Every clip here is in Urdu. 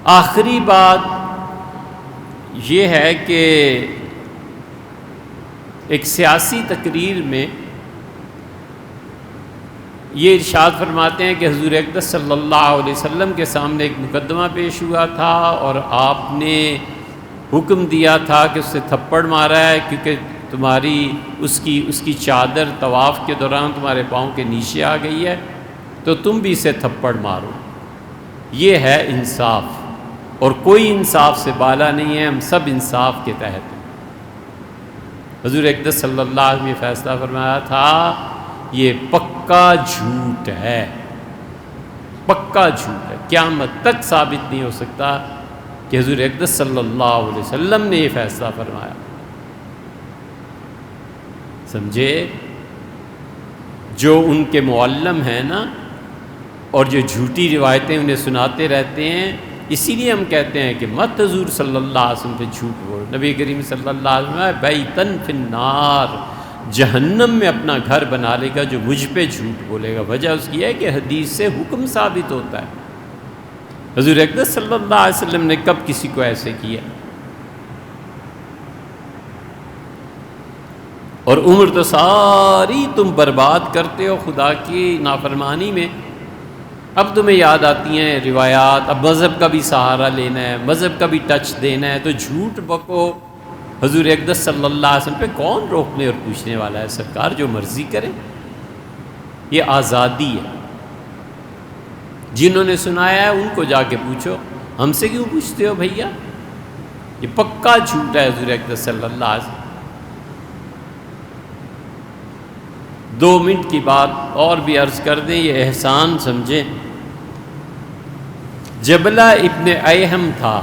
آخری بات یہ ہے کہ ایک سیاسی تقریر میں یہ ارشاد فرماتے ہیں کہ حضور اقدس صلی اللہ علیہ وسلم کے سامنے ایک مقدمہ پیش ہوا تھا اور آپ نے حکم دیا تھا کہ اس سے تھپڑ مارا ہے کیونکہ تمہاری اس کی چادر طواف کے دوران تمہارے پاؤں کے نیچے آ گئی ہے، تو تم بھی اسے تھپڑ مارو۔ یہ ہے انصاف، اور کوئی انصاف سے بالا نہیں ہے، ہم سب انصاف کے تحت ہیں۔ حضور اقدس صلی اللہ علیہ وسلم نے فیصلہ فرمایا تھا یہ پکا جھوٹ ہے، پکا جھوٹ ہے، قیامت تک ثابت نہیں ہو سکتا کہ حضور اقدس صلی اللہ علیہ وسلم نے یہ فیصلہ فرمایا۔ سمجھے؟ جو ان کے معلم ہیں نا، اور جو جھوٹی روایتیں انہیں سناتے رہتے ہیں، اسی لیے ہم کہتے ہیں کہ مت حضور صلی اللہ علیہ وسلم پہ جھوٹ بول۔ نبی کریم صلی اللہ علیہ وسلم بیتن فی النار، جہنم میں اپنا گھر بنا لے گا جو مجھ پہ جھوٹ بولے گا۔ وجہ اس کی ہے کہ حدیث سے حکم ثابت ہوتا ہے۔ حضور اقدس صلی اللہ علیہ وسلم نے کب کسی کو ایسے کیا؟ اور عمر تو ساری تم برباد کرتے ہو خدا کی نافرمانی میں، اب تمہیں یاد آتی ہیں روایات، اب مذہب کا بھی سہارا لینا ہے، مذہب کا بھی ٹچ دینا ہے، تو جھوٹ بکو۔ حضور اقدس صلی اللہ علیہ وسلم پہ کون روکنے اور پوچھنے والا ہے؟ سرکار جو مرضی کرے، یہ آزادی ہے۔ جنہوں نے سنایا ہے ان کو جا کے پوچھو، ہم سے کیوں پوچھتے ہو بھیا؟ یہ پکا جھوٹ ہے حضور اقدس صلی اللہ علیہ وسلم۔ 2 منٹ کی بات اور بھی عرض کر دیں، یہ احسان سمجھیں۔ جبلہ ابن ایہم تھا،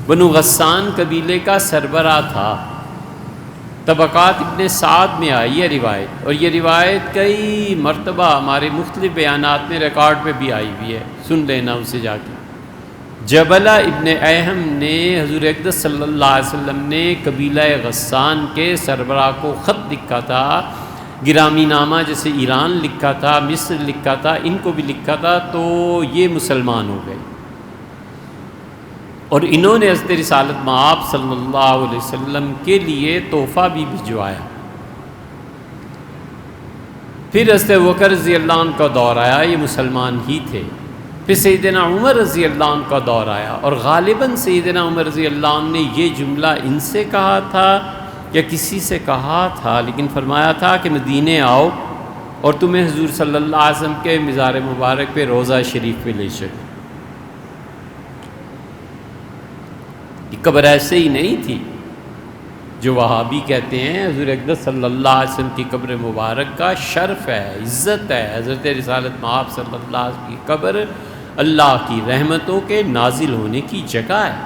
بنو غسان قبیلے کا سربراہ تھا۔ طبقات ابن سعد میں آئی ہے روایت، اور یہ روایت کئی مرتبہ ہمارے مختلف بیانات میں ریکارڈ پہ بھی آئی ہوئی ہے، سن لینا اسے جا کے۔ جبلہ ابن ایہم نے حضور اقدس صلی اللہ علیہ وسلم نے قبیلہ غسان کے سربراہ کو خط لکھا تھا، گرامی نامہ جیسے ایران لکھا تھا، مصر لکھا تھا، ان کو بھی لکھا تھا، تو یہ مسلمان ہو گئے۔ اور انہوں نے حضرت رسالت مآب صلی اللہ علیہ وسلم کے لیے تحفہ بھی بھجوایا۔ پھر حضرت ابوبکر رضی اللہ عنہ کا دور آیا، یہ مسلمان ہی تھے۔ پھر سیدنا عمر رضی اللہ عنہ کا دور آیا، اور غالباً سیدنا عمر رضی اللہ عنہ نے یہ جملہ ان سے کہا تھا یا کسی سے کہا تھا، لیکن فرمایا تھا کہ مدینے آؤ اور تمہیں حضور صلی اللہ علیہ وسلم کے مزار مبارک پہ روضہ شریف پہ لے چلو۔ یہ قبر ایسے ہی نہیں تھی جو وہابی کہتے ہیں، حضور اقدس صلی اللہ علیہ وسلم کی قبر مبارک کا شرف ہے، عزت ہے۔ حضرت رسالت مآب صلی اللہ علیہ وسلم کی قبر اللہ کی رحمتوں کے نازل ہونے کی جگہ ہے۔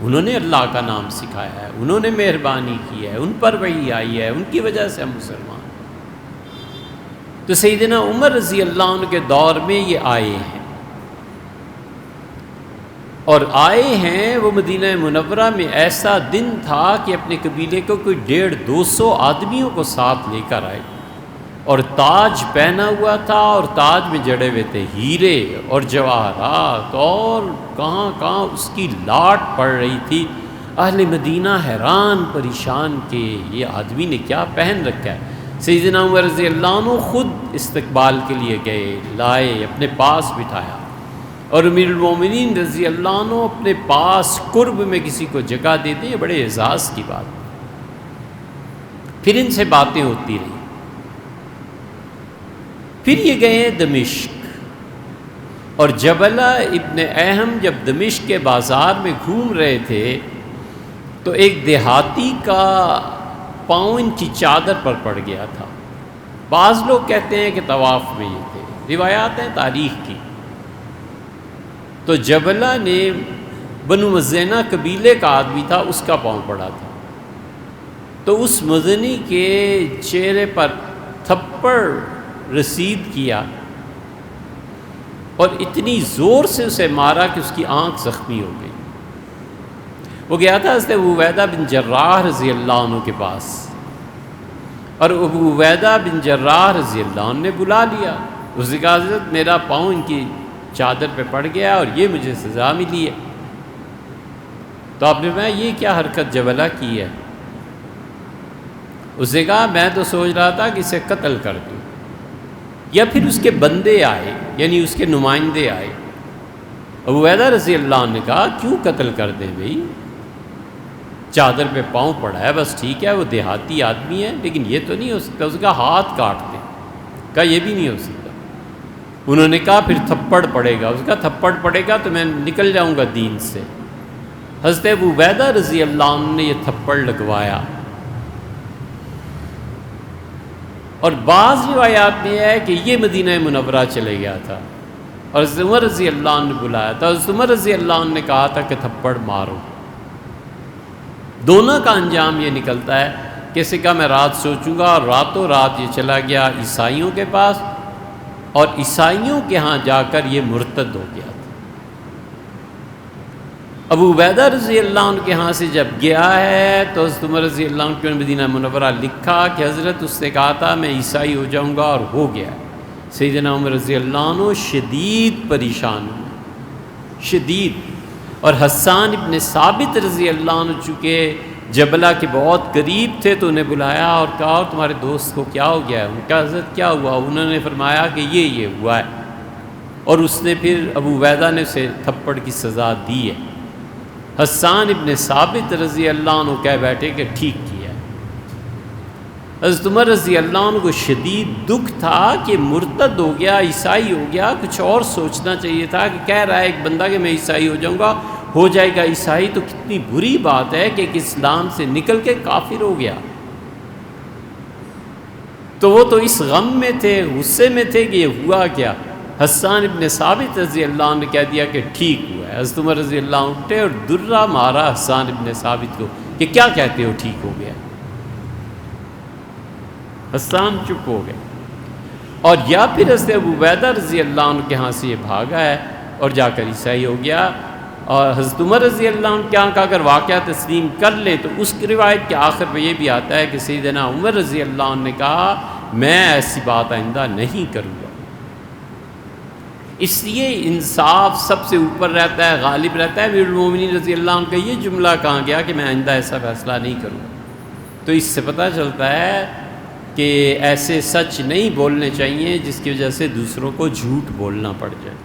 انہوں نے اللہ کا نام سکھایا ہے، انہوں نے مہربانی کی ہے، ان پر وحی آئی ہے، ان کی وجہ سے ہم مسلمان۔ تو سیدنا عمر رضی اللہ عنہ کے دور میں یہ آئے ہیں، اور آئے ہیں وہ مدینہ منورہ میں ایسا دن تھا کہ اپنے قبیلے کو کوئی 150-200 آدمیوں کو ساتھ لے کر آئے، اور تاج پہنا ہوا تھا، اور تاج میں جڑے ہوئے تھے ہیرے اور جواہرات، اور کہاں کہاں اس کی لاٹ پڑ رہی تھی۔ اہل مدینہ حیران پریشان کہ یہ آدمی نے کیا پہن رکھا ہے۔ سیدنا عمر رضی اللہ عنہ خود استقبال کے لیے گئے، لائے، اپنے پاس بٹھایا، اور امیر المومنین رضی اللہ عنہ اپنے پاس قرب میں کسی کو جگہ دیتے، یہ بڑے اعزاز کی بات۔ پھر ان سے باتیں ہوتی رہیں۔ پھر یہ گئے دمشق، اور جبلہ ابن ایہم جب دمشق کے بازار میں گھوم رہے تھے تو ایک دیہاتی کا پاؤں ان کی چادر پر پڑ گیا تھا۔ بعض لوگ کہتے ہیں کہ طواف میں یہ تھے، روایات ہیں تاریخ کی۔ تو جبلہ نے بنو مزینہ قبیلے کا آدمی تھا، اس کا پاؤں پڑا تھا، تو اس مزنی کے چہرے پر تھپڑ رسید کیا، اور اتنی زور سے اسے مارا کہ اس کی آنکھ زخمی ہو گئی۔ وہ گیا تھا حضرت ابو عبیدہ بن جراح رضی اللہ عنہ کے پاس، اور ابو عبیدہ بن جراح رضی اللہ عنہ نے بلا لیا، اس نے کہا حضرت میرا پاؤں ان کی چادر پہ پڑ گیا اور یہ مجھے سزا ملی ہے۔ تو آپ نے فرمایا یہ کیا حرکت جبلہ کی ہے؟ اس نے کہا میں تو سوچ رہا تھا کہ اسے قتل کر دوں، یا پھر اس کے بندے آئے، یعنی اس کے نمائندے آئے۔ ابو عبیدہ رضی اللہ عنہ نے کہا کیوں قتل کر دیں بھائی، چادر پہ پاؤں پڑا ہے، بس ٹھیک ہے، وہ دیہاتی آدمی ہے، لیکن یہ تو نہیں ہو سکتا۔ اس کا ہاتھ کاٹ دیں۔ کہا یہ بھی نہیں ہو سکتا۔ انہوں نے کہا پھر تھپڑ پڑے گا۔ اس کا تھپڑ پڑے گا تو میں نکل جاؤں گا دین سے۔ حضرت ابو عبیدہ رضی اللہ عنہ نے یہ تھپڑ لگوایا۔ اور بعض روایات میں ہے کہ یہ مدینہ منورہ چلے گیا تھا اور حضرت عمر رضی اللہ عنہ نے بلایا تھا۔ حضرت عمر رضی اللہ عنہ نے کہا تھا کہ تھپڑ مارو۔ دونوں کا انجام یہ نکلتا ہے کہ اسے کہا میں رات سوچوں گا، اور راتوں رات یہ چلا گیا عیسائیوں کے پاس، اور عیسائیوں کے ہاں جا کر یہ مرتد ہو گیا تھا۔ ابو عبیدہ رضی اللہ عنہ کے ہاں سے جب گیا ہے تو حضرت عمر رضی اللہ عنہ کے مدینہ منورہ لکھا کہ حضرت اس نے کہا تھا میں عیسائی ہو جاؤں گا، اور ہو گیا۔ سیدنا عمر رضی اللہ عنہ شدید پریشان ہوئے، شدید۔ اور حسان ابن ثابت رضی اللہ عنہ چونکہ جبلہ کے بہت قریب تھے تو انہیں بلایا اور کہا اور تمہارے دوست کو کیا ہو گیا ہے؟ ان کا حضرت کیا ہوا؟ انہوں نے فرمایا کہ یہ ہوا ہے، اور اس نے پھر ابو عبیدہ نے اسے تھپڑ کی سزا دی ہے۔ حسان ابن ثابت رضی اللہ عنہ کہہ بیٹھے کہ ٹھیک کیا ہے۔ حضرت عمر رضی اللہ عنہ کو شدید دکھ تھا کہ مرتد ہو گیا، عیسائی ہو گیا، کچھ اور سوچنا چاہیے تھا کہ کہہ رہا ہے ایک بندہ کہ میں عیسائی ہو جاؤں گا، ہو جائے گا عیسائی، تو کتنی بری بات ہے کہ ایک اسلام سے نکل کے کافر ہو گیا۔ تو وہ تو اس غم میں تھے، غصے میں تھے کہ یہ ہوا کیا۔ حسان ابن ثابت رضی اللہ عنہ نے کہہ دیا کہ ٹھیک ہوا ہے۔ حضرت عمر رضی اللہ عنہ اٹھے اور درہ مارا حسان ابن ثابت کو کہ کیا کہتے ہو ٹھیک ہو گیا۔ حسان چپ ہو گئے، اور یا پھر حضرت ابو عبیدہ رضی اللہ عنہ کے ہاں سے یہ بھاگا ہے اور جا کر عیسائی ہو گیا۔ اور حضرت عمر رضی اللہ عنہ کے ہاں کا اگر واقعہ تسلیم کر لے تو اس کی روایت کے آخر میں یہ بھی آتا ہے کہ سیدنا عمر رضی اللہ عنہ نے کہا میں ایسی بات آئندہ نہیں کروں گا۔ اس لیے انصاف سب سے اوپر رہتا ہے، غالب رہتا ہے۔ امیر المومنین رضی اللہ عنہ کا یہ جملہ کہا گیا کہ میں آئندہ ایسا فیصلہ نہیں کروں گا۔ تو اس سے پتہ چلتا ہے کہ ایسے سچ نہیں بولنے چاہیے جس کی وجہ سے دوسروں کو جھوٹ بولنا پڑ جائے۔